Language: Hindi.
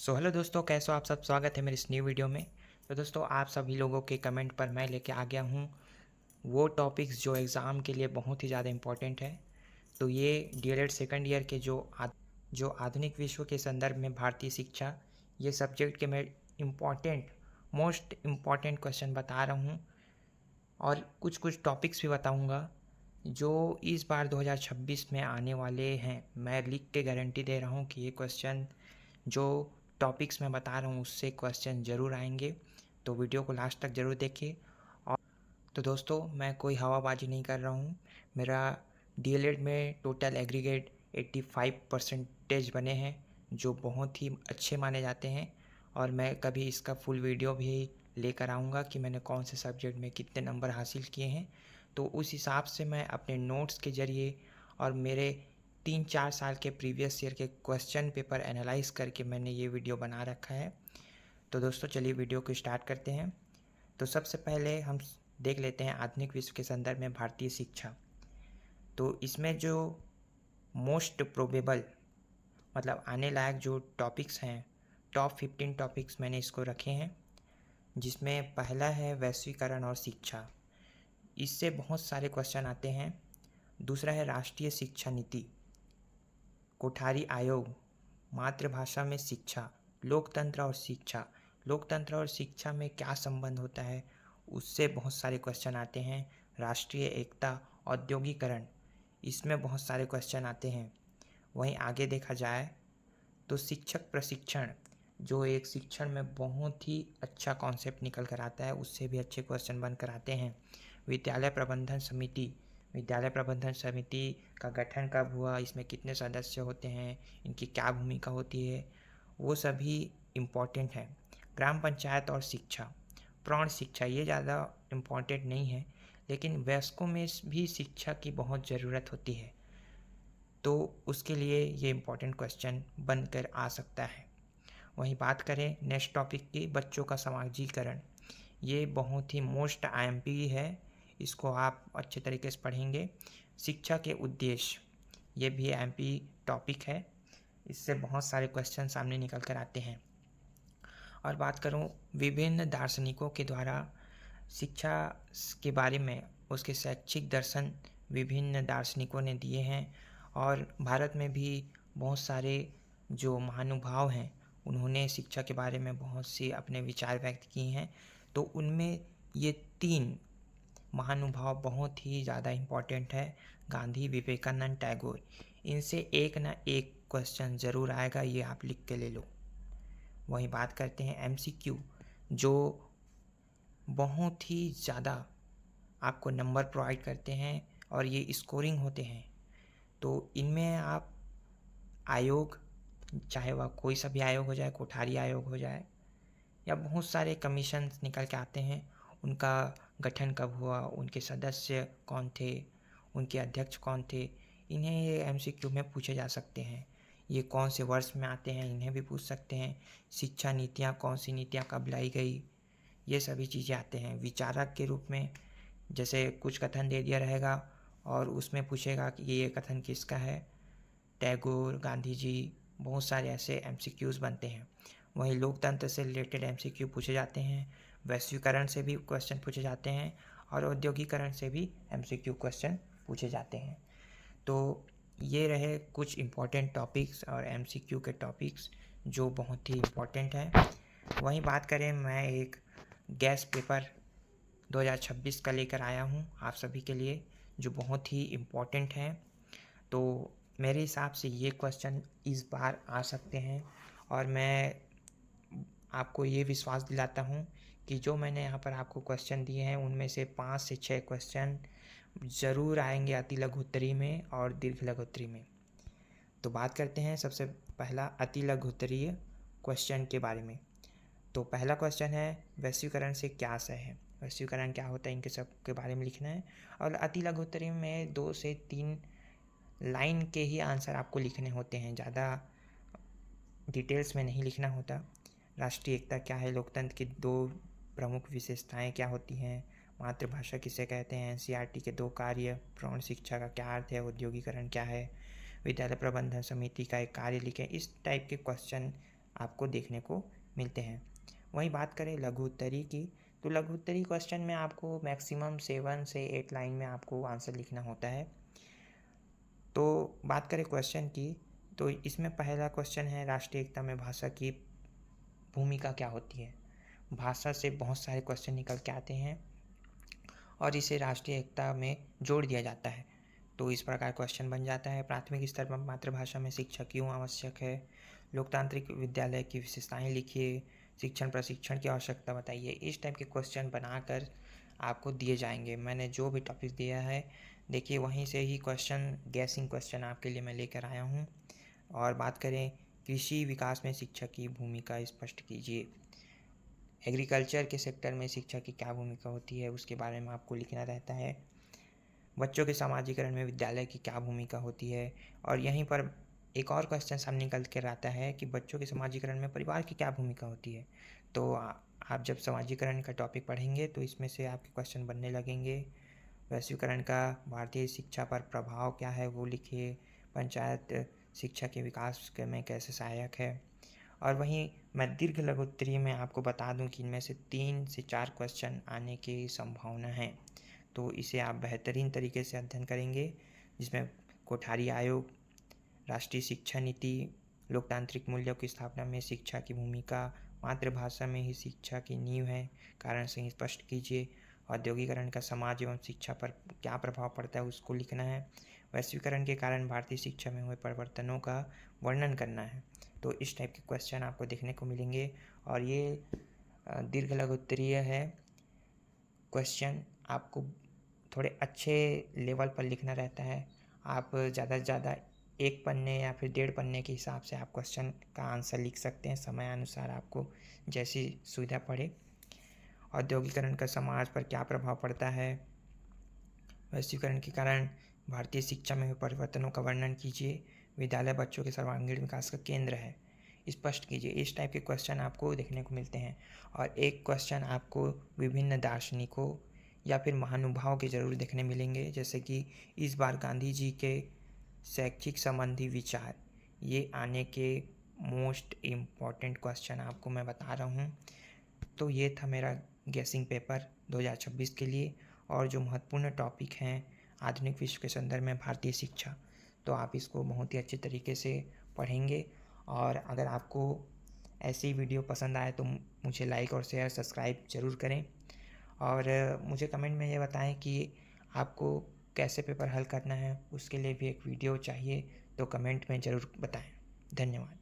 हेलो दोस्तों, कैसे हो आप सब। स्वागत है मेरी इस न्यू वीडियो में। तो दोस्तों, आप सभी लोगों के कमेंट पर मैं लेके आ गया हूँ वो टॉपिक्स जो एग्ज़ाम के लिए बहुत ही ज़्यादा इम्पोर्टेंट है। तो ये डीएलएड सेकंड ईयर के जो आधुनिक विश्व के संदर्भ में भारतीय शिक्षा, ये सब्जेक्ट के मैं मोस्ट इम्पॉर्टेंट क्वेश्चन बता रहा हूँ और कुछ कुछ टॉपिक्स भी बताऊँगा जो इस बार 2026 में आने वाले हैं। मैं लिख के गारंटी दे रहा हूँ कि ये क्वेश्चन जो टॉपिक्स मैं बता रहा हूँ उससे क्वेश्चन ज़रूर आएंगे। तो वीडियो को लास्ट तक ज़रूर देखिए। और तो दोस्तों, मैं कोई हवाबाजी नहीं कर रहा हूँ। मेरा डीएलएड में टोटल एग्रीगेट 85% बने हैं, जो बहुत ही अच्छे माने जाते हैं। और मैं कभी इसका फुल वीडियो भी लेकर आऊँगा कि मैंने कौन से सब्जेक्ट में कितने नंबर हासिल किए हैं। तो उस हिसाब से मैं अपने नोट्स के ज़रिए और मेरे 3-4 साल के प्रीवियस ईयर के क्वेश्चन पेपर एनालाइज करके मैंने ये वीडियो बना रखा है। तो दोस्तों, चलिए वीडियो को स्टार्ट करते हैं। तो सबसे पहले हम देख लेते हैं आधुनिक विश्व के संदर्भ में भारतीय शिक्षा। तो इसमें जो मोस्ट प्रोबेबल मतलब आने लायक जो टॉपिक्स हैं, टॉप 15 टॉपिक्स मैंने इसको रखे हैं, जिसमें पहला है वैश्वीकरण और शिक्षा। इससे बहुत सारे क्वेश्चन आते हैं। दूसरा है राष्ट्रीय शिक्षा नीति, कोठारी आयोग, मातृभाषा में शिक्षा, लोकतंत्र और शिक्षा। लोकतंत्र और शिक्षा में क्या संबंध होता है, उससे बहुत सारे क्वेश्चन आते हैं। राष्ट्रीय एकता, औद्योगिकरण, इसमें बहुत सारे क्वेश्चन आते हैं। वहीं आगे देखा जाए तो शिक्षक प्रशिक्षण, जो एक शिक्षण में बहुत ही अच्छा कॉन्सेप्ट निकल कर आता है, उससे भी अच्छे क्वेश्चन बन कर आते हैं। विद्यालय प्रबंधन समिति, विद्यालय प्रबंधन समिति का गठन कब हुआ, इसमें कितने सदस्य होते हैं, इनकी क्या भूमिका होती है, वो सभी इम्पोर्टेंट है। ग्राम पंचायत और शिक्षा, प्रौढ़ शिक्षा, ये ज़्यादा इम्पोर्टेंट नहीं है, लेकिन वयस्कों में भी शिक्षा की बहुत ज़रूरत होती है, तो उसके लिए ये इम्पोर्टेंट क्वेश्चन बनकर आ सकता है। वहीं बात करें नेक्स्ट टॉपिक की, बच्चों का समाजीकरण, ये बहुत ही मोस्ट आईएमपी है, इसको आप अच्छे तरीके से पढ़ेंगे। शिक्षा के उद्देश्य, ये भी एमपी टॉपिक है, इससे बहुत सारे क्वेश्चन सामने निकल कर आते हैं। और बात करूं विभिन्न दार्शनिकों के द्वारा शिक्षा के बारे में, उसके शैक्षिक दर्शन विभिन्न दार्शनिकों ने दिए हैं। और भारत में भी बहुत सारे जो महानुभाव हैं, उन्होंने शिक्षा के बारे में बहुत सी अपने विचार व्यक्त किए हैं। तो उनमें ये 3 महानुभाव बहुत ही ज़्यादा इम्पोर्टेंट है, गांधी, विवेकानंद, टैगोर। इनसे एक ना एक क्वेश्चन ज़रूर आएगा, ये आप लिख के ले लो। वहीं बात करते हैं एमसीक्यू, जो बहुत ही ज़्यादा आपको नंबर प्रोवाइड करते हैं और ये स्कोरिंग होते हैं। तो इनमें आप आयोग, चाहे वह कोई सा भी आयोग हो जाए, कोठारी आयोग हो जाए, या बहुत सारे कमीशन निकल के आते हैं, उनका गठन कब हुआ, उनके सदस्य कौन थे, उनके अध्यक्ष कौन थे, इन्हें ये एमसीक्यू में पूछे जा सकते हैं। ये कौन से वर्ष में आते हैं, इन्हें भी पूछ सकते हैं। शिक्षा नीतियाँ, कौन सी नीतियाँ कब लाई गई, ये सभी चीज़ें आते हैं। विचारक के रूप में जैसे कुछ कथन दे दिया रहेगा और उसमें पूछेगा कि ये कथन किसका है, टैगोर, गांधी जी, बहुत सारे ऐसे एमसीक्यूज़ बनते हैं। वहीं लोकतंत्र से रिलेटेड एमसीक्यू पूछे जाते हैं, वैश्वीकरण से भी क्वेश्चन पूछे जाते हैं और औद्योगिकरण से भी एमसीक्यू क्वेश्चन पूछे जाते हैं। तो ये रहे कुछ इम्पोर्टेंट टॉपिक्स और एमसीक्यू के टॉपिक्स जो बहुत ही इम्पोर्टेंट हैं। वहीं बात करें, मैं एक गैस पेपर 2026 का लेकर आया हूँ आप सभी के लिए, जो बहुत ही इम्पोर्टेंट है। तो मेरे हिसाब से ये क्वेश्चन इस बार आ सकते हैं और मैं आपको ये विश्वास दिलाता हूँ कि जो मैंने यहाँ पर आपको क्वेश्चन दिए हैं, उनमें से 5 से 6 क्वेश्चन ज़रूर आएंगे अति लघुत्तरी में और दीर्घ लघुत्तरी में। तो बात करते हैं सबसे पहला अति लघुत्तरीय क्वेश्चन के बारे में। तो पहला क्वेश्चन है, वैश्वीकरण से क्या आशय है, वैश्वीकरण क्या होता है, इनके सब के बारे में लिखना है। और अति लघुत्तरी में 2 से 3 लाइन के ही आंसर आपको लिखने होते हैं, ज़्यादा डिटेल्स में नहीं लिखना होता। राष्ट्रीय एकता क्या है, लोकतंत्र की 2 प्रमुख विशेषताएं क्या होती हैं, मातृभाषा किसे कहते हैं, एनसीईआरटी के 2 कार्य, प्रौढ़ शिक्षा का क्या अर्थ है, औद्योगिकरण क्या है, विद्यालय प्रबंधन समिति का एक कार्य लिखें। इस टाइप के क्वेश्चन आपको देखने को मिलते हैं। वहीं बात करें लघु उत्तरी की, तो लघु उत्तरी क्वेश्चन में आपको मैक्सिमम 7 से 8 लाइन में आपको आंसर लिखना होता है। तो बात करें क्वेश्चन की, तो इसमें पहला क्वेश्चन है राष्ट्रीय एकता में भाषा की भूमिका क्या होती है। भाषा से बहुत सारे क्वेश्चन निकल के आते हैं और इसे राष्ट्रीय एकता में जोड़ दिया जाता है। तो इस प्रकार क्वेश्चन बन जाता है, प्राथमिक स्तर पर मातृभाषा में शिक्षा क्यों आवश्यक है, लोकतांत्रिक विद्यालय की विशेषताएं लिखिए, शिक्षण प्रशिक्षण की आवश्यकता बताइए। इस टाइप के क्वेश्चन बनाकर आपको दिए जाएंगे। मैंने जो भी टॉपिक दिया है देखिए वहीं से ही क्वेश्चन, गैसिंग क्वेश्चन आपके लिए मैं लेकर आया हूँ। और बात करें कृषि विकास में शिक्षा की भूमिका स्पष्ट कीजिए। एग्रीकल्चर के सेक्टर में शिक्षा की क्या भूमिका होती है उसके बारे में आपको लिखना रहता है। बच्चों के समाजीकरण में विद्यालय की क्या भूमिका होती है। और यहीं पर एक और क्वेश्चन सामने निकल कर आता है कि बच्चों के समाजीकरण में परिवार की क्या भूमिका होती है। तो आप जब समाजीकरण का टॉपिक पढ़ेंगे तो इसमें से आपके क्वेश्चन बनने लगेंगे। वैश्वीकरण का भारतीय शिक्षा पर प्रभाव क्या है वो लिखिए। पंचायत शिक्षा के विकास में कैसे सहायक है। और वहीं मैं दीर्घ लघु उत्तरीय में आपको बता दूं कि इनमें से 3 से 4 क्वेश्चन आने की संभावना है। तो इसे आप बेहतरीन तरीके से अध्ययन करेंगे, जिसमें कोठारी आयोग, राष्ट्रीय शिक्षा नीति, लोकतांत्रिक मूल्यों की स्थापना में शिक्षा की भूमिका, मातृभाषा में ही शिक्षा की नींव है, कारण से स्पष्ट कीजिए, औद्योगिकरण का समाज एवं शिक्षा पर क्या प्रभाव पड़ता है उसको लिखना है, वैश्वीकरण के कारण भारतीय शिक्षा में हुए परिवर्तनों का वर्णन करना है। तो इस टाइप के क्वेश्चन आपको देखने को मिलेंगे और ये दीर्घ लघु उत्तरीय है। क्वेश्चन आपको थोड़े अच्छे लेवल पर लिखना रहता है। आप ज़्यादा से ज़्यादा 1 पन्ने या फिर 1.5 पन्ने के हिसाब से आप क्वेश्चन का आंसर लिख सकते हैं, समय अनुसार आपको जैसी सुविधा पड़े। औद्योगिकरण का समाज पर क्या प्रभाव पड़ता है, वैश्वीकरण के कारण भारतीय शिक्षा में हुए परिवर्तनों का वर्णन कीजिए, विद्यालय बच्चों के सर्वांगीण विकास का केंद्र है, स्पष्ट कीजिए। इस टाइप के क्वेश्चन आपको देखने को मिलते हैं। और एक क्वेश्चन आपको विभिन्न दार्शनिकों या फिर महानुभाव के जरूर देखने मिलेंगे, जैसे कि इस बार गांधी जी के शैक्षिक संबंधी विचार, ये आने के मोस्ट इम्पॉर्टेंट क्वेश्चन आपको मैं बता रहा हूँ। तो ये था मेरा गैसिंग पेपर 2026 के लिए। और जो महत्वपूर्ण टॉपिक हैं आधुनिक विश्व के संदर्भ में भारतीय शिक्षा, तो आप इसको बहुत ही अच्छे तरीके से पढ़ेंगे। और अगर आपको ऐसी वीडियो पसंद आए तो मुझे लाइक और शेयर सब्सक्राइब ज़रूर करें। और मुझे कमेंट में ये बताएं कि आपको कैसे पेपर हल करना है, उसके लिए भी एक वीडियो चाहिए तो कमेंट में ज़रूर बताएं। धन्यवाद।